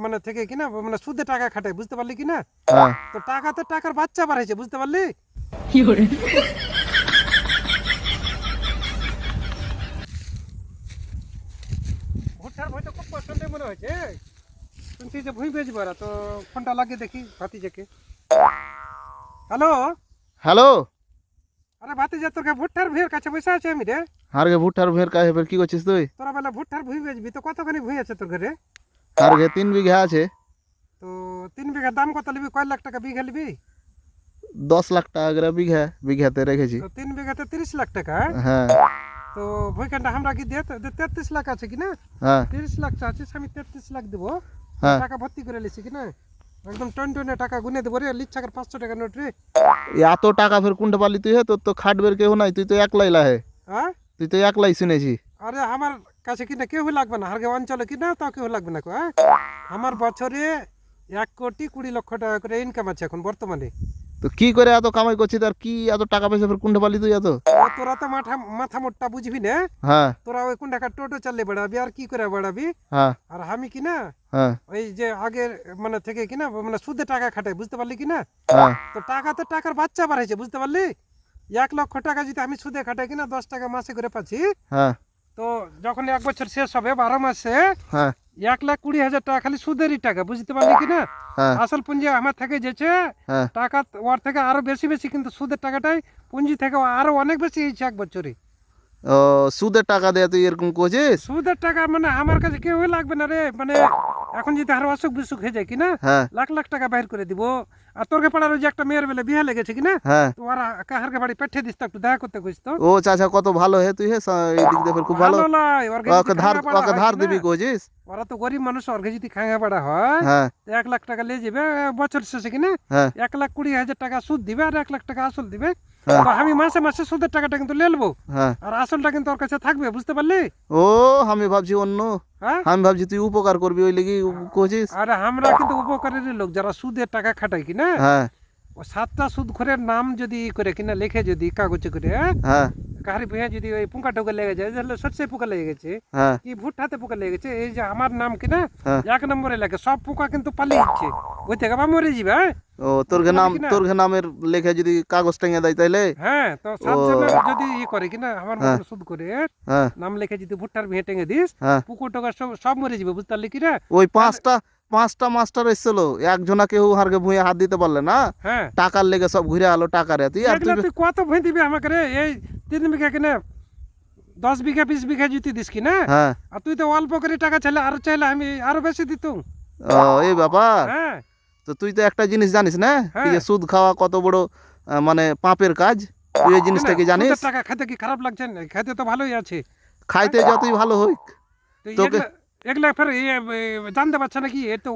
মানে থেকে কিনা মানে সুদে টাকা খাটায়, বুঝতে পারলি কিনা? হ্যাঁ তো টাকাতে টাকার বাচ্চা বাড়াইছে, বুঝতে পারলি? ভুট্টার ভুঁই তো খুব পছন্দের মনে হয়েছে। শুনছি যে ভুঁই বেচবো এরা, তো ফোনটা লাগিয়ে দেখি ভাতিজাকে। হ্যালো। হ্যালো। আরে ভাতিজা, তোর ভুট্টার ভুঁইয়ের কাছে বসে আছে আমি রে। হারগে ভুট্টার ভুঁইয়ের কাছে ফের কি করছিস তুই? তোরা বেলা ভুট্টার ভুঁই বেচবি, তো কতখানি ভুঁই আছে তোর ঘরে? হারগে 3 বিঘা আছে। তো 3 বিঘার দাম কত নিবি? কয় লাখ টাকা বিঘা নিবি? 10 লাখ টাকা করে বিঘা, বিঘাতে রেখেছি। তো 3 বিঘাতে 30 লাখ টাকা। হ্যাঁ তো ভুঁইখানটা আমরা কি দিয়ে 33 লাখ আছে কিনা? হ্যাঁ 30 লাখ চাচ্ছিস, আমি 33 লাখ দেবো। হ্যাঁ। টাকা ভর্তি করে লিছি কিনা, একদম টন টনে টাকা গুনে দেবো রে। লিচ্ছাকের 500 টাকা নোট রে। এত টাকা ফের কোনটা পালি তুই? হে তোর তো খাটবের কেউ নাই, তুই তো একলাই লাহে। হ্যাঁ, তুই তো একলাই শুনেছি। আরে আমার কাছে কিনা কেউ লাগবে না, হারগে অঞ্চলে কিনা তাও কেউ লাগবে না। হ্যাঁ, আমার বছরে 1,20,00,000 টাকা করে ইনকাম আছে এখন বর্তমানে। তো কি করে এত কামাই করছিস? আর কি এত টাকা পয়সা ফের কোনটা পালি তুই এত? তোরা তো মাথা মোটটা বুঝবি না। হ্যাঁ তোরা ওই কোন টাকা টোটো চালিয়ে বেড়াবি আর কি করে বেড়াবি। হ্যাঁ আর আমি কিনা হ্যাঁ ওই যে আগের মানে থেকে কিনা মানে সুদে টাকা খাটাই, বুঝতে পারলি কিনা? হ্যাঁ। তো টাকাতে টাকার বাচ্চা বাড়াইছে, বুঝতে পারলি? 1,00,000 টাকা যদি আমি সুদে খাটাই কিনা 10 টাকা মাসে করে পাচ্ছি। হ্যাঁ তো যখন 1 বছর শেষ হবে 12 মাসে হ্যাঁ 1,20,000 টাকা খালি সুদেরই টাকা, বুঝতে পারলি কিনা? হ্যাঁ আসল পুঁজি আমার থেকে যেছে হ্যাঁ। টাকা ওর থেকে আরো বেশি বেশি, কিন্তু সুদের টাকাটাই পুঁজি থেকে আরো অনেক বেশি হয়েছে 1 বছরে। ও, সুদের টাকা দেয়া তুই এরকম করছিস? সুদের টাকা মানে আমার কাছে কেউই লাগবে না রে। মানে এখন যদি আরো অসুখ বিসুখ হয়ে যায় কিনা, হ্যাঁ লাখ লাখ টাকা বাইর করে দিব। আর তোরকে পাড়ার ওই যে একটা মেয়ের বেলে বিয়ে লেগেছে কিনা, হ্যাঁ। তো ওরা কাহারকে বাড়ি পাঠিয়ে দিস তো, একটু দেখা করতে কইস তো। ও চাচা, কত ভালো হে তুই। হে এই দিক দিয়ে ফের খুব ভালো। ভালো নয়, ওর ওকে ধার, ওকে ধার দিবি করছিস? ওরা তো গরিব মানুষ, ওর যদি খাঙ্গা পাড়া হয় হ্যাঁ 1,00,000 টাকা নিয়ে যাবে বছর শেষে কিনা, হ্যাঁ 1,20,000 টাকা সুদ দিবে আর 1,00,000 টাকা আসল দিবে। হ্যাঁ। তো আমি মাসে মাসে সুদের টাকাটা কিন্তু নেবো, হ্যাঁ। আর আসলটা কিন্তু ওর কাছে থাকবে, বুঝতে পারলি? ও, আমি ভাবছি অন্য। হ্যাঁ, আমি ভাবছি তুই উপকার করবি ওই লেগে করছিস। আর আমরা কিন্তু উপকারের লোক, যারা সুদের টাকা খাটাই কিনা, হ্যাঁ ও 7টা সুদখোরের নাম যদি ই করে কিনা লিখে যদি কাগজে করে, হ্যাঁ কাহারি ভুঁয়ে যদি ওই পোকা টোকা লেগে যায়, তাহলে সরষে পোকা লেগে গেছে হ্যাঁ কি ভুট্টাতে পোকা লেগে গেছে, এই যে আমার নাম কিনা হ্যাঁ। 1 নম্বরে লাগে, সব পোকা কিন্তু পালিয়ে যাচ্ছে ওই থেকে, বা মরে যাবে। হ্যাঁ? ও, তোর নাম, কিনা? তোর নামের লেখে যদি কাগজ টেঙে দেয় তাইলে? হ্যাঁ, তো 7 জনের যদি ই করে কিনা আমার হ্যাঁ। মতো সুদ করে হ্যাঁ নাম লিখে যদি ভুট্টার ভেঙে টেঙে দিস, হ্যাঁ। পুকুর টোকা সব সব মরে যাবে, বুঝতে পারলি কিনা? ওই পাঁচটা মাস্টার এসেছিল, একজনা কেউ হারকে ভুঁয়ে হাত দিতে পারলে না। হ্যাঁ, টাকার লেগে সব ঘুরে আলো টাকারে। তুই আর এগুলা তুই তুই কত ভুঁই দিবি আমাকে রে? এই 3 বিঘা কিনা 10 বিঘা 20 বিঘা যদি দিস কিনা, হ্যাঁ। আর তুই তো অল্প করে টাকা চাইলে, আরো চাইলে আমি আরো বেশি দিতুম। ও, এই ব্যাপার। হ্যাঁ তো তুই তো একটা জিনিস জানিস না, হ্যাঁ। এই যে সুদ খাওয়া কত বড় মানে পাপের কাজ। তুই এই জিনিসটা কি জানিস? সুদের টাকা খেতে কি খারাপ লাগছে? না, খেতে তো ভালোই আছে। খাইতে যতই ভালো হোক। তো তোকে এগুলা ফের জানতে পারছে নাকি? এ তো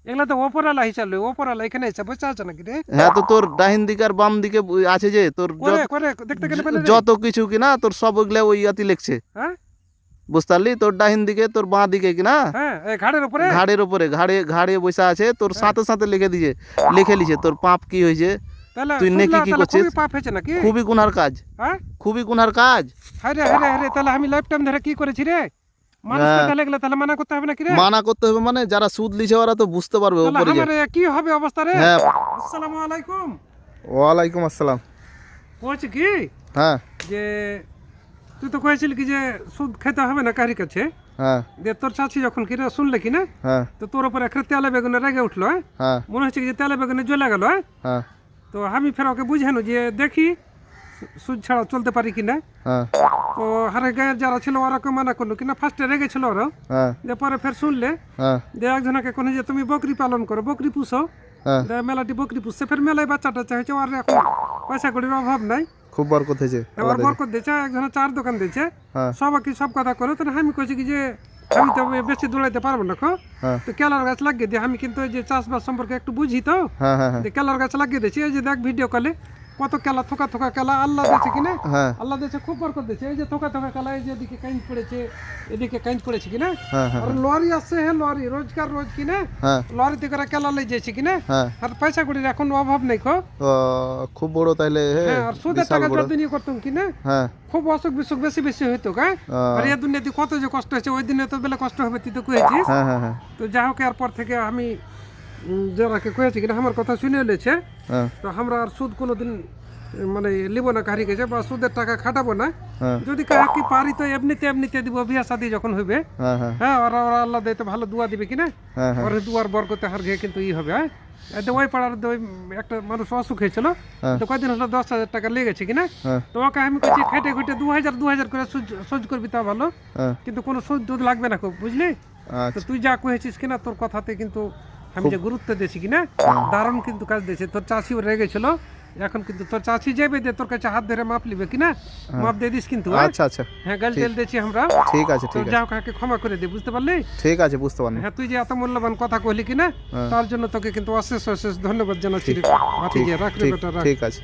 এগুলা তো ওপরওয়ালা হিসাবে, ওপরওয়ালা এখানে এসে বসে আছে নাকি রে? হ্যাঁ, তো তোর ডাহিন দিকে আর বাম দিকে আছে যে তোর করে করে দেখতে গেলে পেলে রে। যত কিছু কিনা তোর সব ওগুলা ওই ইয়াতি লিখছে, হ্যাঁ বুঝতে পারলি? তোর ডাহিন দিকে তোর বাঁ দিকে কিনা হ্যাঁ, এই ঘাড়ের উপরে। ঘাড়ের উপরে, ঘাড়ে ঘাড়ে বসে আছে তোর, সাথে সাথে লিখে লিছে তোর পাপ কি হয়েছে, তাহলে তুই নেকি কি তাহলে করছিস। খুবই পাপ হয়েছে নাকি? খুবই গুনার কাজ, হ্যাঁ, খুবই গুনার কাজ। হায়রে হায়রে হায়রে, তাহলে আমি লাইফ টাইম ধরে কি করেছি রে? মানুষকে হ্যাঁ। তাহলে এগুলা তাহলে মানা করতে হবে নাকি রে? মানা করতে হবে মানে যারা সুদ লিছে ওরা তো বুঝতে পারবে তাহলে উপরে যে। আমার কি হবে অবস্থা রে? হ্যাঁ। আসসালামু আলাইকুম। ওয়ালাইকুম আসসালাম। বলছি কি হ্যাঁ যে তুই তো কয়েছিলি কি যে সুদ খেতে হবে না কারি কাছে, হ্যাঁ যে তোর চাচি যখন কিনা শুনলে কিনা, হ্যাঁ তো তোর উপরে একটা তেলে বেগুনে রেগে উঠলো। হ্যাঁ? হ্যাঁ মনে হচ্ছে কি যে তেলে বেগুনে জ্বলে গেল। হ্যাঁ? হ্যাঁ তো আমি ফের ওকে বুঝানো যে দেখি সুদ ছাড়া চলতে পারি কিনা। হ্যাঁ তো হারে গায়ের যারা ছিল ওরাকে মানা করলো কিনা, ফার্স্টে রেগেছিল ওরা, হ্যাঁ যে পরে ফের শুনলে হ্যাঁ যে একজনকে কোনো যে তুমি বকরি পালন করো, বকরি পুষো, হ্যাঁ। মেলাটি বকরি পুষছে, ফের মেলায় বাচ্চাটা চাইছে, ওর এখন পয়সা কড়ির অভাব নাই, খুব বরকত হয়েছে। এবার বরকত দিয়েছে, একজনে 4 দোকান দিয়েছে, হ্যাঁ সবাইকে সব কথা করে। তো আমি কইছি কি যে আমি তো বেশি দৌড়াইতে পারবো না, হ্যাঁ তো কেলার গাছ লাগিয়ে দিই। আমি কিন্তু এই যে চাষবাস সম্পর্কে একটু বুঝি, তো হ্যাঁ হ্যাঁ যে কেলার গাছ লাগিয়ে দিয়েছি, এই যে দেখ ভিডিও কলে কত কেলা থোকা থোকা কেলা আল্লাহ দিয়েছে কিনা, হ্যাঁ আল্লাহ দিয়েছে খুব বরকত দিয়েছে। এই যে থোকা থোকা কেলা, এই যে এদিকে কাইন পড়েছে, এদিকে কাইন পড়েছে কিনা। হ্যাঁ হ্যাঁ আর লরি আসছে, হ্যাঁ লরি রোজগার রোজ কিনা, হ্যাঁ লরিতে করে কেলা লেগে যাচ্ছে কিনা। হ্যাঁ আর পয়সা কড়ির এখন অভাব নেই খো। খুব বড় তাইলে হ্যাঁ, আর সুদের বিশাল টাকা বড়। যদি নিয়ে করতাম কিনা, হ্যাঁ খুব অসুখ বিসুখ বেশি বেশি হইতো গা। আর এই দুনিয়াতে কত যে কষ্ট হয়েছে, ওই দিনে তো বেলা কষ্ট হবে তুই তো কয়েছিস। হ্যাঁ হ্যাঁ হ্যাঁ তো যা হোক, এরপর থেকে আমি যারাকে কয়েছি কিনা আমার কথা শুনে লেছে, হ্যাঁ তো আমরা আর সুদ কোনোদিন মানে লিব না কারি গেছে, বা সুদের টাকা খাটাবো না। হ্যাঁ যদি কাহাকে পারি তো এমনিতে এমনিতে দিব, বিয়া শাদি যখন হইবে। হ্যাঁ হ্যাঁ হ্যাঁ, ওরা ওরা আল্লাহ দিতে ভালো দুয়া দিবে কিনা। হ্যাঁ হ্যাঁ ওর দুয়ার বরকতে হার গিয়ে কিন্তু ই হবে। হ্যাঁ, এই তো ওই পাড়ার ওই একটা মানুষ অসুখ হয়েছিল, হ্যাঁ। তো কয়দিন হলো 10,000 টাকা লেগেছে কিনা। হ্যাঁ তো ওকে আমি কাছে খেটে খুঁটে 2000 করে সোজ করবি, তা ভালো, হ্যাঁ কিন্তু কোনো সুদ টুদ লাগবে না খুব, বুঝলি। তো আচ্ছা তুই যা কহেছিস কিনা, তোর কথাতে কিন্তু আমি যে গুরুত্ব দিয়েছি কিনা, দারুণ কিন্তু কাজ দিয়েছে। তোর চাষিও রেগেছিল, এখন কিন্তু তোর চাষি যাবে যে তোর কাছে হাত ধরে মাপ লিবে কিনা, মাপ দিয়ে দিস কিন্তু। হ্যাঁ? আচ্ছা আচ্ছা হ্যাঁ, গাল তেল দিয়েছি আমরা। ঠিক আছে তো ঠিক আছে যা কাকে ক্ষমা করে দে, বুঝতে পারলি। ঠিক আছে বুঝতে পারলাম হ্যাঁ, তুই যে এত মূল্যবান কথা কইলি কিনা, হ্যাঁ। তার জন্য তোকে কিন্তু অশেষ অশেষ ধন্যবাদ জানাচ্ছি রে। ঠিক ভাতিজা, রাখ রে ঠিক বেটা, রাখ। ঠিক আছে